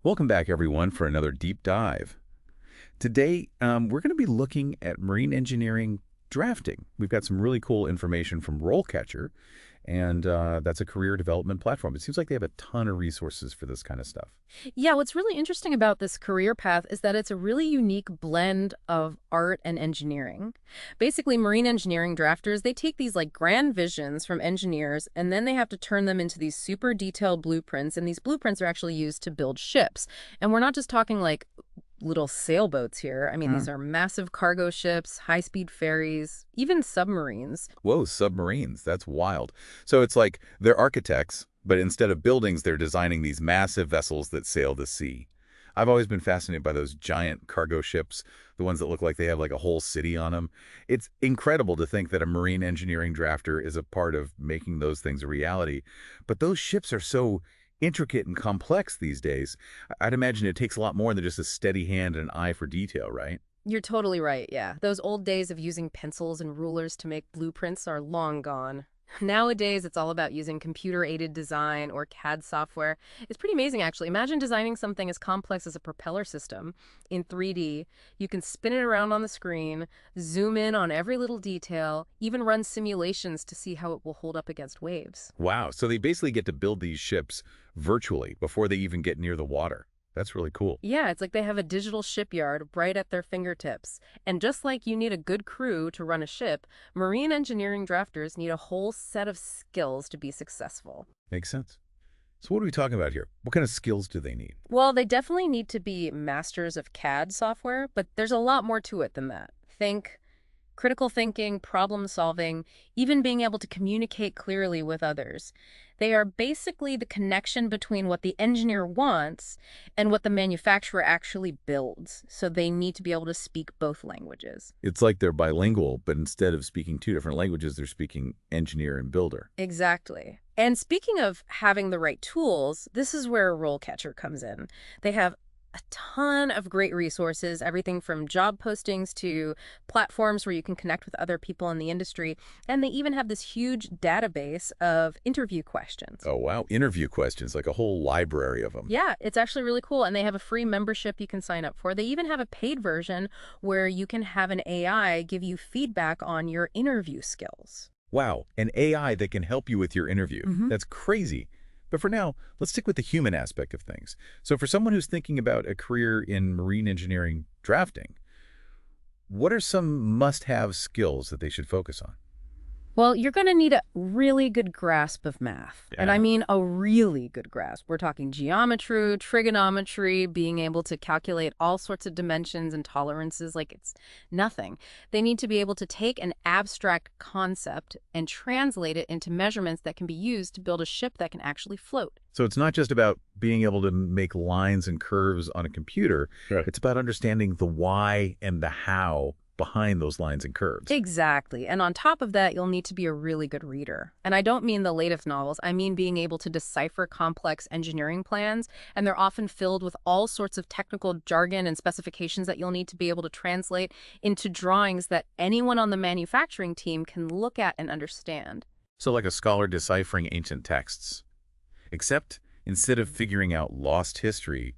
Welcome back, everyone, for another deep dive. Today, we're going to be looking at marine engineering drafting. We've got some really cool information from RoleCatcher, and that's a career development platform. It seems like they have a ton of resources for this kind of stuff. Yeah, what's really interesting about this career path is that it's a really unique blend of art and engineering. Basically, marine engineering drafters, they take these like grand visions from engineers and then they have to turn them into these super detailed blueprints, and these blueprints are actually used to build ships. And we're not just talking like little sailboats here. I mean, Huh. these are massive cargo ships, high-speed ferries, even submarines. Whoa, submarines. That's wild. So it's like they're architects, but instead of buildings, they're designing these massive vessels that sail the sea. I've always been fascinated by those giant cargo ships, the ones that look like they have like a whole city on them. It's incredible to think that a marine engineering drafter is a part of making those things a reality. But those ships are so intricate and complex these days. I'd imagine it takes a lot more than just a steady hand and an eye for detail, right? You're totally right, yeah. Those old days of using pencils and rulers to make blueprints are long gone. Nowadays, it's all about using computer-aided design or CAD software. It's pretty amazing, actually. Imagine designing something as complex as a propeller system in 3D. You can spin it around on the screen, zoom in on every little detail, even run simulations to see how it will hold up against waves. Wow. So they basically get to build these ships virtually before they even get near the water. That's really cool. Yeah, it's like they have a digital shipyard right at their fingertips. And just like you need a good crew to run a ship, marine engineering drafters need a whole set of skills to be successful. Makes sense. So what are we talking about here? What kind of skills do they need? Well, they definitely need to be masters of CAD software, but there's a lot more to it than that. Think critical thinking, problem solving, even being able to communicate clearly with others. They are basically the connection between what the engineer wants and what the manufacturer actually builds. So they need to be able to speak both languages. It's like they're bilingual, but instead of speaking two different languages, they're speaking engineer and builder. Exactly. And speaking of having the right tools, this is where RoleCatcher comes in. They have a ton of great resources, everything from job postings to platforms where you can connect with other people in the industry. And they even have this huge database of interview questions. Oh, wow. Interview questions, like a whole library of them. Yeah, it's actually really cool. And they have a free membership you can sign up for. They even have a paid version where you can have an AI give you feedback on your interview skills. Wow. An AI that can help you with your interview. Mhm. That's crazy. But for now, let's stick with the human aspect of things. So for someone who's thinking about a career in marine engineering drafting, what are some must-have skills that they should focus on? Well, you're going to need a really good grasp of math. And I Yeah. mean a really good grasp. We're talking geometry, trigonometry, being able to calculate all sorts of dimensions and tolerances like it's nothing. They need to be able to take an abstract concept and translate it into measurements that can be used to build a ship that can actually float. So it's not just about being able to make lines and curves on a computer. Right. It's about understanding the why and the how behind those lines and curves. Exactly. And on top of that, you'll need to be a really good reader. And I don't mean the latest novels. I mean being able to decipher complex engineering plans. And they're often filled with all sorts of technical jargon and specifications that you'll need to be able to translate into drawings that anyone on the manufacturing team can look at and understand. So like a scholar deciphering ancient texts. Except instead of figuring out lost history,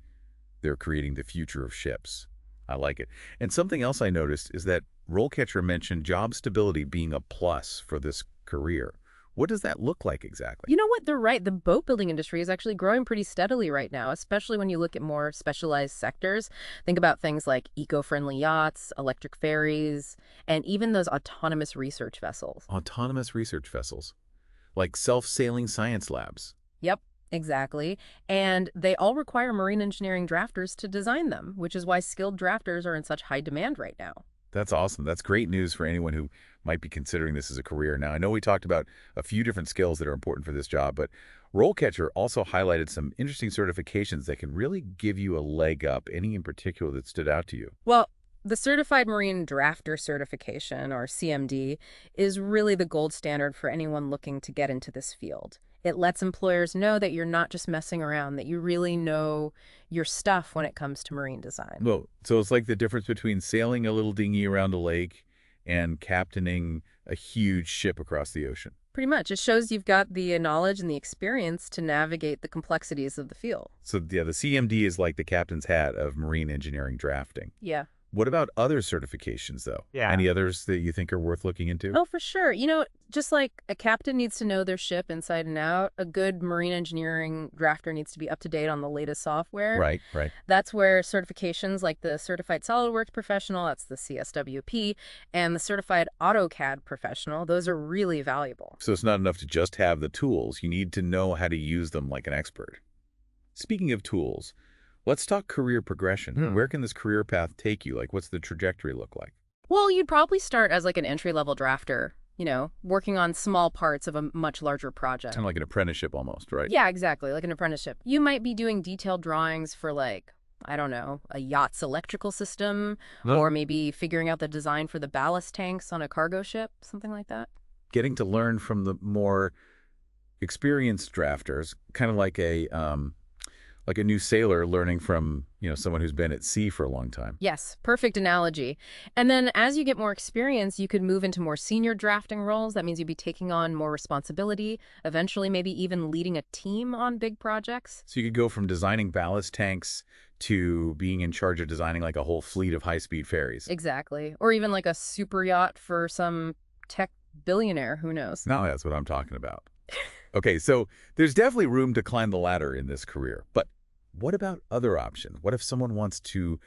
they're creating the future of ships. I like it. And something else I noticed is that RoleCatcher mentioned job stability being a plus for this career. What does that look like exactly? You know what? They're right. The boat building industry is actually growing pretty steadily right now, especially when you look at more specialized sectors. Think about things like eco-friendly yachts, electric ferries, and even those autonomous research vessels. Autonomous research vessels, like self-sailing science labs. Yep, exactly. And they all require marine engineering drafters to design them, which is why skilled drafters are in such high demand right now. That's awesome. That's great news for anyone who might be considering this as a career. Now, I know we talked about a few different skills that are important for this job, but RoleCatcher also highlighted some interesting certifications that can really give you a leg up. Any in particular that stood out to you? Well, the Certified Marine Drafter Certification, or CMD, is really the gold standard for anyone looking to get into this field. It lets employers know that you're not just messing around, that you really know your stuff when it comes to marine design. Well, so it's like the difference between sailing a little dinghy around a lake and captaining a huge ship across the ocean. Pretty much. It shows you've got the knowledge and the experience to navigate the complexities of the field. So yeah, the CMD is like the captain's hat of marine engineering drafting. Yeah. What about other certifications, though? Yeah. Any others that you think are worth looking into? Oh, for sure. Just like a captain needs to know their ship inside and out, a good marine engineering drafter needs to be up to date on the latest software. Right, right. That's where certifications like the Certified SolidWorks Professional, that's the CSWP, and the Certified AutoCAD Professional, those are really valuable. So it's not enough to just have the tools. You need to know how to use them like an expert. Speaking of tools, let's talk career progression. Where can this career path take you? Like, what's the trajectory look like? Well, you'd probably start as like an entry-level drafter, working on small parts of a much larger project. Kind of like an apprenticeship almost, right? Yeah, exactly, like an apprenticeship. You might be doing detailed drawings for like, I don't know, a yacht's electrical system, or maybe figuring out the design for the ballast tanks on a cargo ship, something like that. Getting to learn from the more experienced drafters, kind of like a new sailor learning from, someone who's been at sea for a long time. Yes, perfect analogy. And then as you get more experience, you could move into more senior drafting roles. That means you'd be taking on more responsibility, eventually maybe even leading a team on big projects. So you could go from designing ballast tanks to being in charge of designing like a whole fleet of high-speed ferries. Exactly. Or even like a super yacht for some tech billionaire, who knows? No, that's what I'm talking about. Okay, so there's definitely room to climb the ladder in this career. But what about other options? What if someone wants to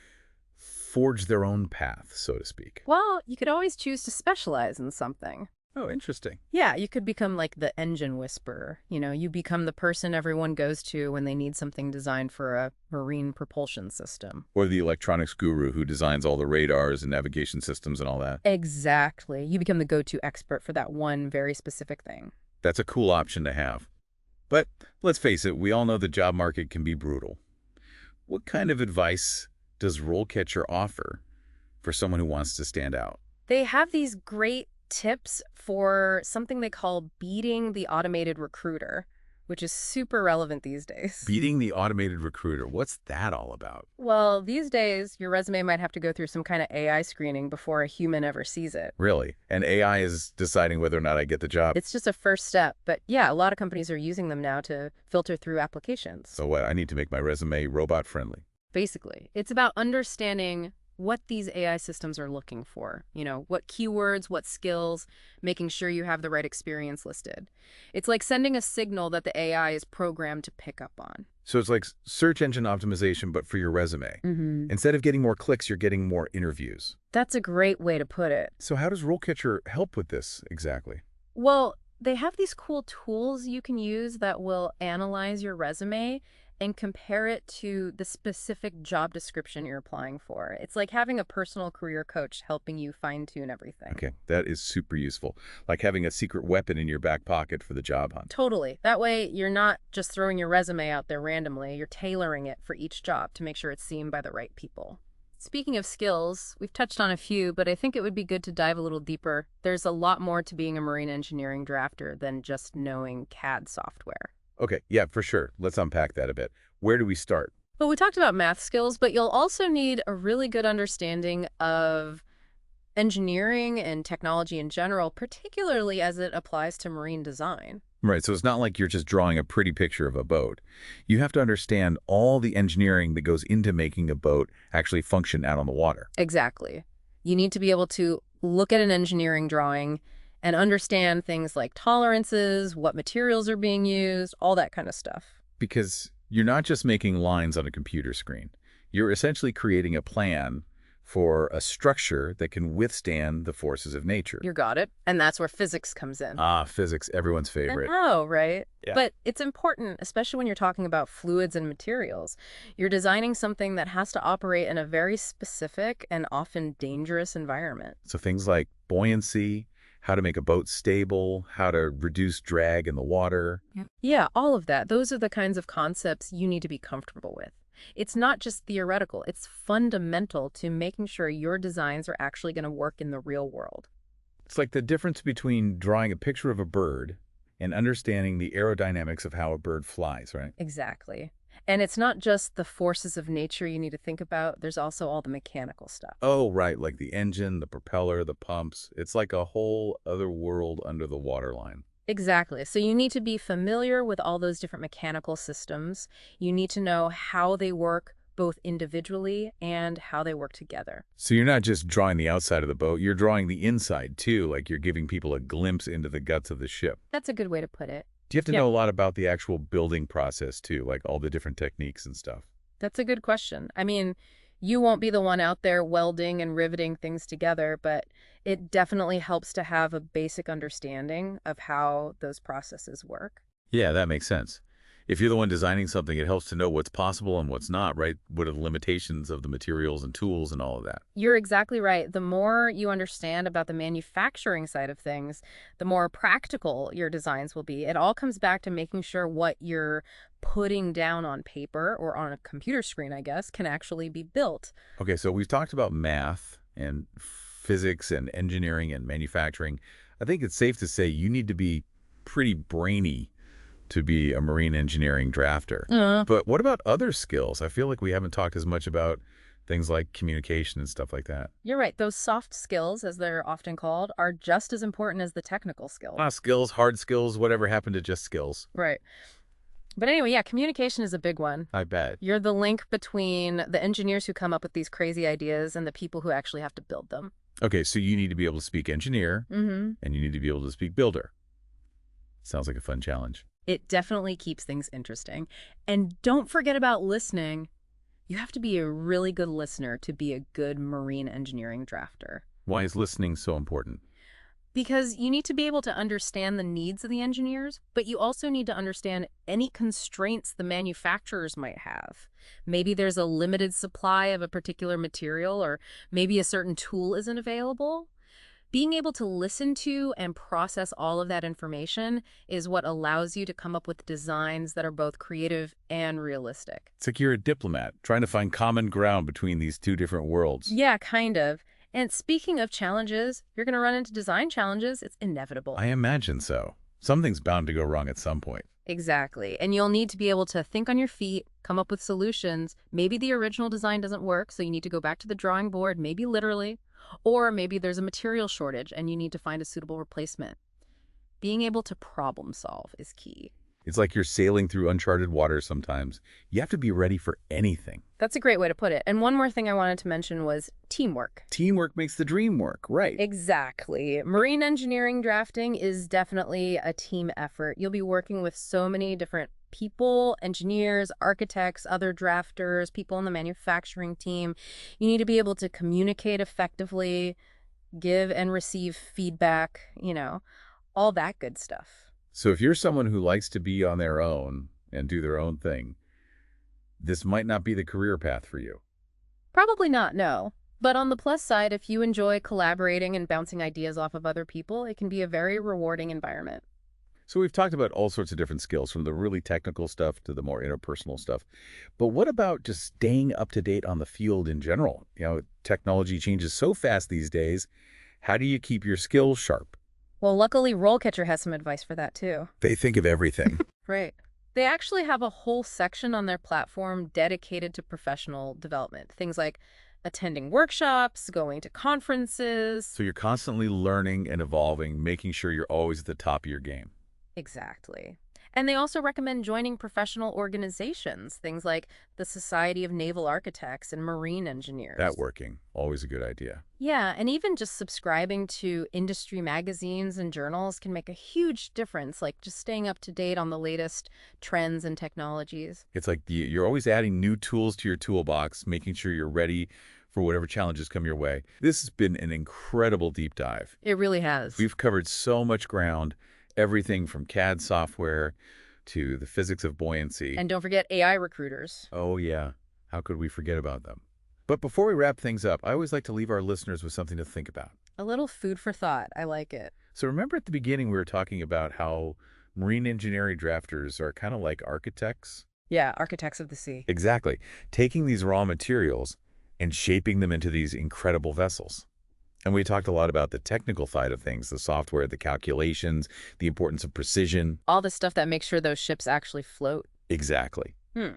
forge their own path, so to speak? Well, you could always choose to specialize in something. Oh, interesting. Yeah, you could become like the engine whisperer. You become the person everyone goes to when they need something designed for a marine propulsion system. Or the electronics guru who designs all the radars and navigation systems and all that. Exactly. You become the go-to expert for that one very specific thing. That's a cool option to have. But let's face it, we all know the job market can be brutal. What kind of advice does RoleCatcher offer for someone who wants to stand out? They have these great tips for something they call beating the automated recruiter, which is super relevant these days. Beating the automated recruiter. What's that all about? Well, these days, your resume might have to go through some kind of AI screening before a human ever sees it. Really? And AI is deciding whether or not I get the job. It's just a first step. But yeah, a lot of companies are using them now to filter through applications. So what? I need to make my resume robot-friendly. Basically, it's about understanding what these AI systems are looking for. What keywords, what skills, making sure you have the right experience listed. It's like sending a signal that the AI is programmed to pick up on. So it's like search engine optimization, but for your resume. Instead of getting more clicks, you're getting more interviews. That's a great way to put it. So how does RoleCatcher help with this exactly? Well, they have these cool tools you can use that will analyze your resume and compare it to the specific job description you're applying for. It's like having a personal career coach helping you fine-tune everything. Okay, that is super useful. Like having a secret weapon in your back pocket for the job hunt. Totally. That way, you're not just throwing your resume out there randomly. You're tailoring it for each job to make sure it's seen by the right people. Speaking of skills, we've touched on a few, but I think it would be good to dive a little deeper. There's a lot more to being a marine engineering drafter than just knowing CAD software. Okay, yeah, for sure. Let's unpack that a bit. Where do we start? Well, we talked about math skills, but you'll also need a really good understanding of engineering and technology in general, particularly as it applies to marine design. Right, so it's not like you're just drawing a pretty picture of a boat. You have to understand all the engineering that goes into making a boat actually function out on the water. Exactly. You need to be able to look at an engineering drawing and understand things like tolerances, what materials are being used, all that kind of stuff. Because you're not just making lines on a computer screen. You're essentially creating a plan for a structure that can withstand the forces of nature. You got it. And that's where physics comes in. Physics, everyone's favorite. Oh, right. Yeah. But it's important, especially when you're talking about fluids and materials. You're designing something that has to operate in a very specific and often dangerous environment. So things like buoyancy, how to make a boat stable, how to reduce drag in the water. Yeah, all of that. Those are the kinds of concepts you need to be comfortable with. It's not just theoretical. It's fundamental to making sure your designs are actually going to work in the real world. It's like the difference between drawing a picture of a bird and understanding the aerodynamics of how a bird flies, right? Exactly. And it's not just the forces of nature you need to think about. There's also all the mechanical stuff. Oh, right, like the engine, the propeller, the pumps. It's like a whole other world under the waterline. Exactly. So you need to be familiar with all those different mechanical systems. You need to know how they work both individually and how they work together. So you're not just drawing the outside of the boat, you're drawing the inside too, like you're giving people a glimpse into the guts of the ship. That's a good way to put it. Do you have to Yeah, know a lot about the actual building process too, like all the different techniques and stuff? that's a good question. I mean, you won't be the one out there welding and riveting things together, but it definitely helps to have a basic understanding of how those processes work. Yeah, that makes sense. If you're the one designing something, it helps to know what's possible and what's not, right? What are the limitations of the materials and tools and all of that? You're exactly right. The more you understand about the manufacturing side of things, the more practical your designs will be. It all comes back to making sure what you're putting down on paper or on a computer screen, I guess, can actually be built. Okay, so we've talked about math and physics and engineering and manufacturing. I think it's safe to say you need to be pretty brainy to be a marine engineering drafter. But what about other skills? I feel like we haven't talked as much about things like communication and stuff like that. You're right. Those soft skills, as they're often called, are just as important as the technical skills. Skills, hard skills, whatever happened to just skills. Right. But anyway, yeah, communication is a big one. I bet. You're the link between the engineers who come up with these crazy ideas and the people who actually have to build them. Okay, so you need to be able to speak engineer and you need to be able to speak builder. Sounds like a fun challenge. It definitely keeps things interesting. And don't forget about listening. You have to be a really good listener to be a good marine engineering drafter. Why is listening so important? Because you need to be able to understand the needs of the engineers, but you also need to understand any constraints the manufacturers might have. Maybe there's a limited supply of a particular material, or maybe a certain tool isn't available. Being able to listen to and process all of that information is what allows you to come up with designs that are both creative and realistic. It's like you're a diplomat trying to find common ground between these two different worlds. Yeah, kind of. And speaking of challenges, you're going to run into design challenges. It's inevitable. I imagine so. Something's bound to go wrong at some point. Exactly. And you'll need to be able to think on your feet, come up with solutions. Maybe the original design doesn't work, so you need to go back to the drawing board, maybe literally. Or maybe there's a material shortage and you need to find a suitable replacement. Being able to problem solve is key. It's like you're sailing through uncharted waters sometimes. You have to be ready for anything. That's a great way to put it. And one more thing I wanted to mention was teamwork. Teamwork makes the dream work, right? Exactly. Marine engineering drafting is definitely a team effort. You'll be working with so many different people, engineers, architects, other drafters, people on the manufacturing team. You need to be able to communicate effectively, give and receive feedback, all that good stuff. So if you're someone who likes to be on their own and do their own thing, this might not be the career path for you. Probably not, no. But on the plus side, if you enjoy collaborating and bouncing ideas off of other people, it can be a very rewarding environment. So we've talked about all sorts of different skills, from the really technical stuff to the more interpersonal stuff. But what about just staying up to date on the field in general? Technology changes so fast these days. How do you keep your skills sharp? Well, luckily, RoleCatcher has some advice for that, too. They think of everything. Right. They actually have a whole section on their platform dedicated to professional development. Things like attending workshops, going to conferences. So you're constantly learning and evolving, making sure you're always at the top of your game. Exactly. And they also recommend joining professional organizations, things like the Society of Naval Architects and Marine Engineers. That working. Always a good idea. Yeah, and even just subscribing to industry magazines and journals can make a huge difference, like just staying up to date on the latest trends and technologies. It's like you're always adding new tools to your toolbox, making sure you're ready for whatever challenges come your way. This has been an incredible deep dive. It really has. We've covered so much ground, everything from CAD software to the physics of buoyancy. And don't forget AI recruiters. Oh, yeah. How could we forget about them? But before we wrap things up, I always like to leave our listeners with something to think about. A little food for thought. I like it. So remember at the beginning we were talking about how marine engineering drafters are kind of like architects? Yeah, architects of the sea. Exactly. Taking these raw materials and shaping them into these incredible vessels. And we talked a lot about the technical side of things, the software, the calculations, the importance of precision. All the stuff that makes sure those ships actually float. Exactly. Hmm.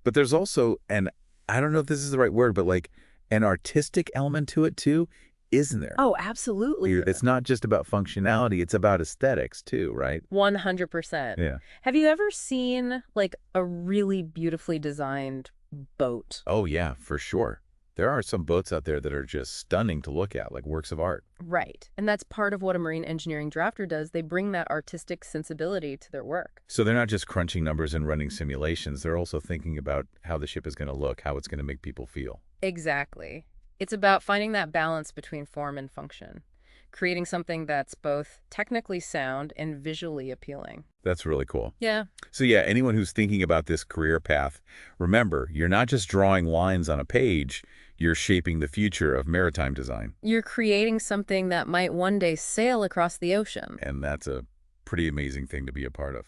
But there's also I don't know if this is the right word, but like an artistic element to it too. isn't there? Oh, absolutely. It's not just about functionality, it's about aesthetics too, right? 100%. Yeah. Have you ever seen, like, a really beautifully designed boat? Oh, yeah, for sure. There are some boats out there that are just stunning to look at, like works of art. Right. And that's part of what a marine engineering drafter does. They bring that artistic sensibility to their work. So they're not just crunching numbers and running simulations, they're also thinking about how the ship is going to look, how it's going to make people feel. Exactly. It's about finding that balance between form and function, creating something that's both technically sound and visually appealing. That's really cool. Yeah. So yeah, anyone who's thinking about this career path, remember, you're not just drawing lines on a page, you're shaping the future of maritime design. You're creating something that might one day sail across the ocean. And that's a pretty amazing thing to be a part of.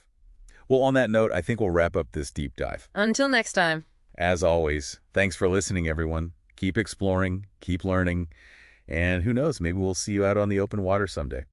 Well, on that note, I think we'll wrap up this deep dive. Until next time. As always, thanks for listening, everyone. Keep exploring, keep learning, and who knows, maybe we'll see you out on the open water someday.